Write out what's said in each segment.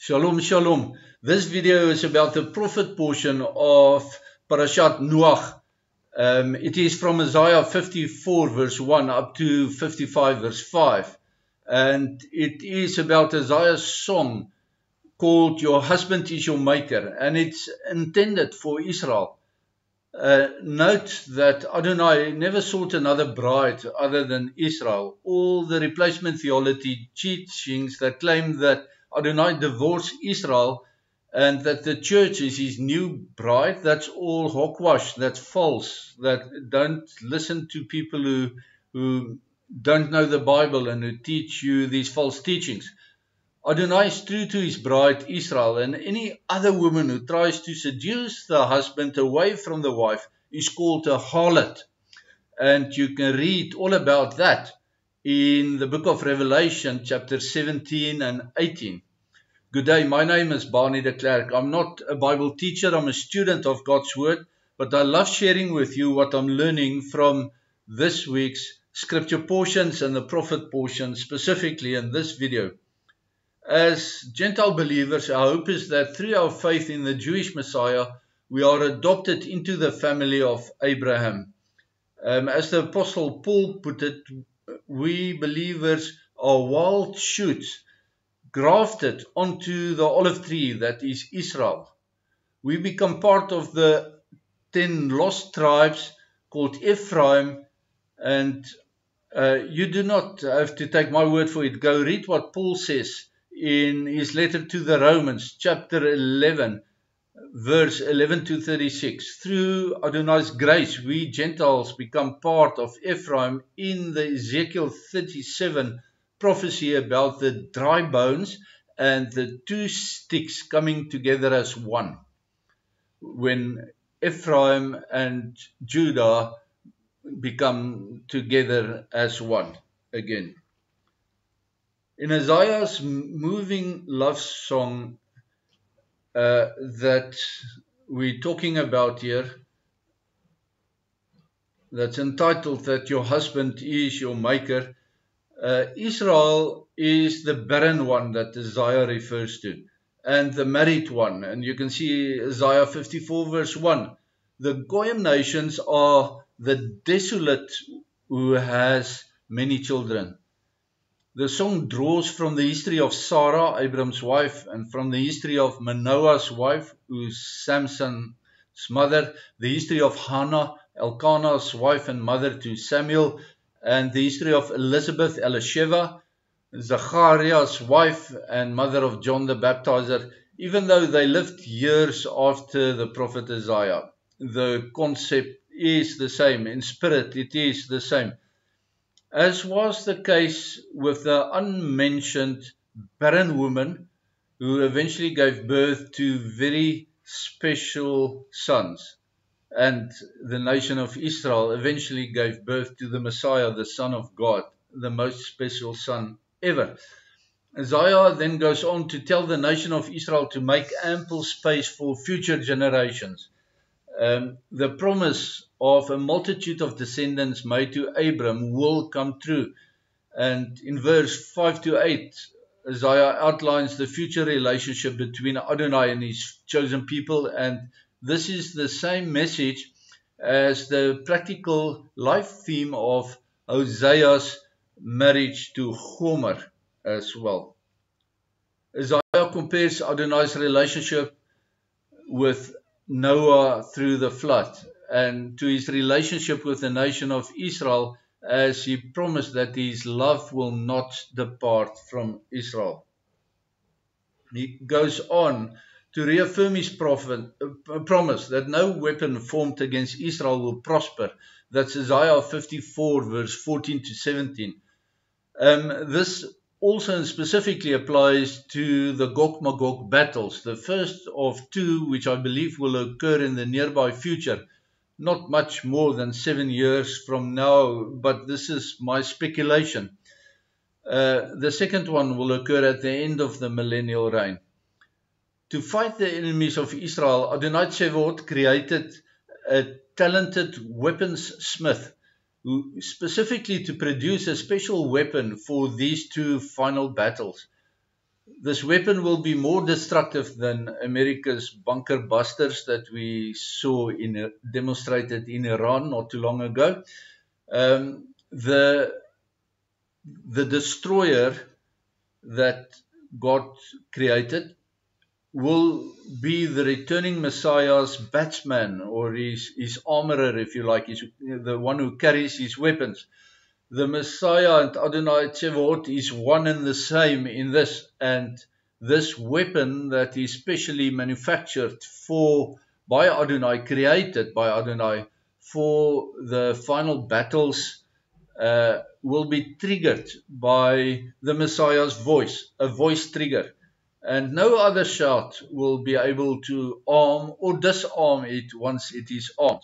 Shalom, shalom. This video is about the prophet portion of Parashat Noach. It is from Isaiah 54 verse 1 up to 55 verse 5. And it is about Isaiah's song called Your Husband is Your Maker. And it's intended for Israel. Note that Adonai never sought another bride other than Israel. All the replacement theology teachings that claim that Adonai divorced Israel and that the church is his new bride, that's all hogwash, that's false. That don't listen to people who don't know the Bible and who teach you these false teachings. Adonai is true to his bride Israel, and any other woman who tries to seduce the husband away from the wife is called a harlot. And you can read all about that in the book of Revelation, chapter 17 and 18. Good day, my name is Barney de Klerk. I'm not a Bible teacher, I'm a student of God's Word, but I love sharing with you what I'm learning from this week's scripture portions and the prophet portion, specifically in this video. As Gentile believers, our hope is that through our faith in the Jewish Messiah, we are adopted into the family of Abraham. As the Apostle Paul put it, we believers are wild shoots grafted onto the olive tree that is Israel. We become part of the 10 lost tribes called Ephraim, and you do not have to take my word for it. Go read what Paul says in his letter to the Romans, chapter 11, verse 11 to 36. Through Adonai's grace, we Gentiles become part of Ephraim in the Ezekiel 37 prophecy about the dry bones and the two sticks coming together as one. When Ephraim and Judah become together as one again. In Isaiah's moving love song that we're talking about here, that's entitled that your husband is your maker, Israel is the barren one that Isaiah refers to, and the married one. And you can see Isaiah 54 verse 1. The Goyim nations are the desolate who has many children. The song draws from the history of Sarah, Abram's wife, and from the history of Manoah's wife, who's Samson's mother, the history of Hannah, Elkanah's wife and mother to Samuel, and the history of Elizabeth, Elisheva, Zachariah's wife and mother of John the Baptizer, even though they lived years after the prophet Isaiah. The concept is the same. In spirit, it is the same. As was the case with the unmentioned barren woman who eventually gave birth to very special sons. And the nation of Israel eventually gave birth to the Messiah, the Son of God, the most special son ever. Isaiah then goes on to tell the nation of Israel to make ample space for future generations. The promise of a multitude of descendants made to Abram will come true. And in verse 5 to 8, Isaiah outlines the future relationship between Adonai and his chosen people, and this is the same message as the practical life theme of Hosea's marriage to Gomer as well. Isaiah compares Adonai's relationship with Noah through the flood and to his relationship with the nation of Israel, as he promised that his love will not depart from Israel. He goes on to reaffirm his promise that no weapon formed against Israel will prosper. That's Isaiah 54 verse 14 to 17. This also specifically applies to the Gog-Magog battles, the first of two which I believe will occur in the nearby future, not much more than 7 years from now, but this is my speculation. The second one will occur at the end of the millennial reign. To fight the enemies of Israel, Adonai Tsevaot created a talented weaponsmith who specifically to produce a special weapon for these two final battles. This weapon will be more destructive than America's bunker busters that we saw demonstrated in Iran not too long ago. The destroyer that God created will be the returning Messiah's batsman, or his armorer, if you like, the one who carries his weapons. The Messiah and Adonai Tsevaot is one and the same in this, and this weapon that is specially manufactured by Adonai, created by Adonai for the final battles, will be triggered by the Messiah's voice, a voice trigger. And no other shout will be able to arm or disarm it once it is armed.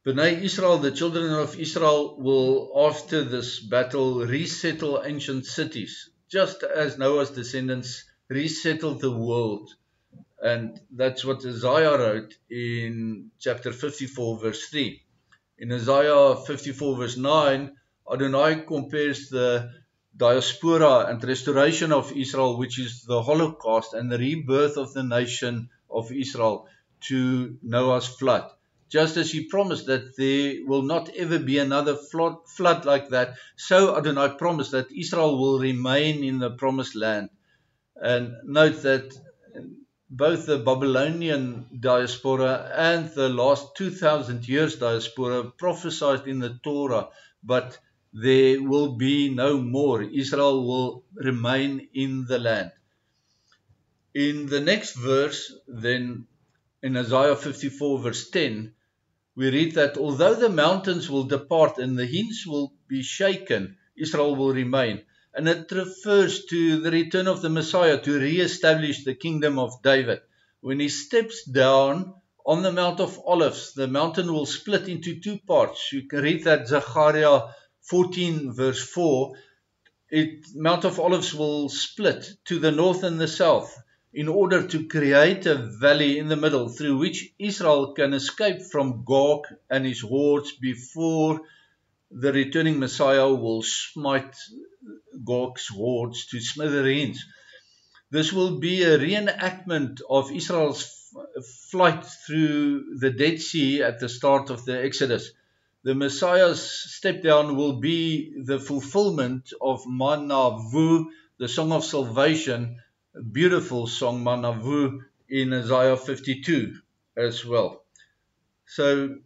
B'nai Israel, the children of Israel, will after this battle resettle ancient cities, just as Noah's descendants resettled the world. And that's what Isaiah wrote in chapter 54 verse 3. In Isaiah 54 verse 9, Adonai compares the diaspora and restoration of Israel, which is the Holocaust and the rebirth of the nation of Israel, to Noah's flood. Just as he promised that there will not ever be another flood like that, so Adonai promised that Israel will remain in the promised land. And note that both the Babylonian diaspora and the last 2,000 years diaspora prophesied in the Torah, but there will be no more. Israel will remain in the land. In the next verse, then, in Isaiah 54 verse 10, we read that although the mountains will depart and the hills will be shaken, Israel will remain. And it refers to the return of the Messiah to re-establish the kingdom of David. When he steps down on the Mount of Olives, the mountain will split into two parts. You can read that Zechariah 14 verse 4. Mount of Olives will split to the north and the south in order to create a valley in the middle through which Israel can escape from Gog and his hordes before the returning Messiah will smite Gog's hordes to smithereens. This will be a reenactment of Israel's flight through the Dead Sea at the start of the Exodus. The Messiah's step down will be the fulfillment of Manavu, the song of salvation, a beautiful song, Manavu, in Isaiah 52 as well. So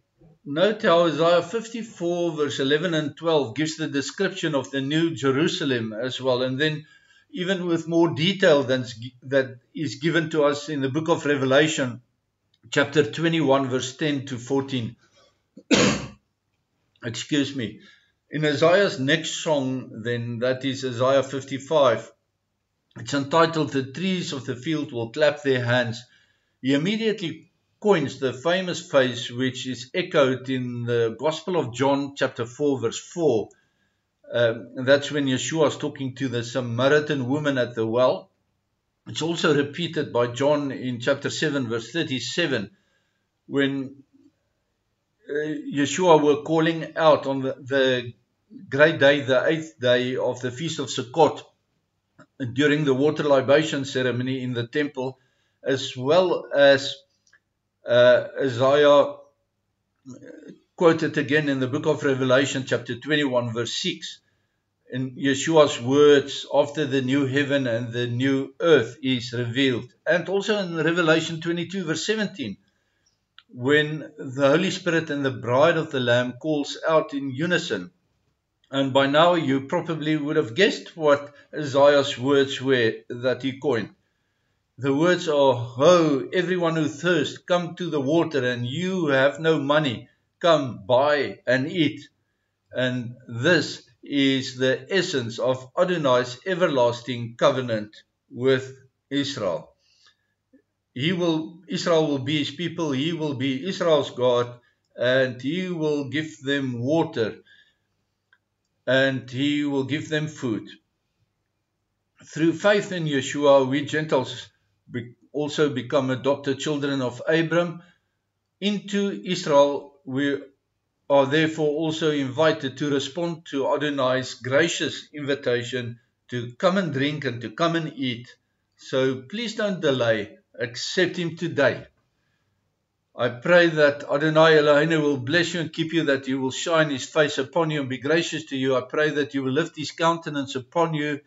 note how Isaiah 54 verse 11 and 12 gives the description of the new Jerusalem as well, and then even with more detail that is given to us in the book of Revelation, chapter 21 verse 10 to 14. Excuse me. In Isaiah's next song, then, that is Isaiah 55, it's entitled, "The trees of the field will clap their hands." He immediately coins the famous phrase which is echoed in the Gospel of John, chapter 4, verse 4. That's when Yeshua is talking to the Samaritan woman at the well. It's also repeated by John in chapter 7, verse 37, when Yeshua were calling out on the great day, the 8th day of the Feast of Sukkot, during the water libation ceremony in the temple, as well as Isaiah quoted again in the book of Revelation, chapter 21, verse 6, in Yeshua's words, after the new heaven and the new earth is revealed. And also in Revelation 22, verse 17, when the Holy Spirit and the bride of the Lamb calls out in unison. And by now you probably would have guessed what Isaiah's words were that he coined. The words are, "Ho, everyone who thirsts, come to the water, and you who have no money, come, buy and eat." And this is the essence of Adonai's everlasting covenant with Israel. Israel will be his people, he will be Israel's God, and he will give them water, and he will give them food. Through faith in Yeshua, we Gentiles also become adopted children of Abram. Into Israel, we are therefore also invited to respond to Adonai's gracious invitation to come and drink and to come and eat. So please don't delay. Accept him today. I pray that Adonai Eloheinu will bless you and keep you, that he will shine his face upon you and be gracious to you. I pray that he will lift his countenance upon you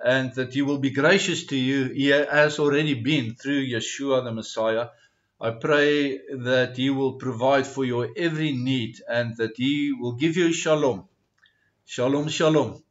and that he will be gracious to you. He has already been through Yeshua the Messiah. I pray that he will provide for your every need and that he will give you shalom. Shalom, shalom.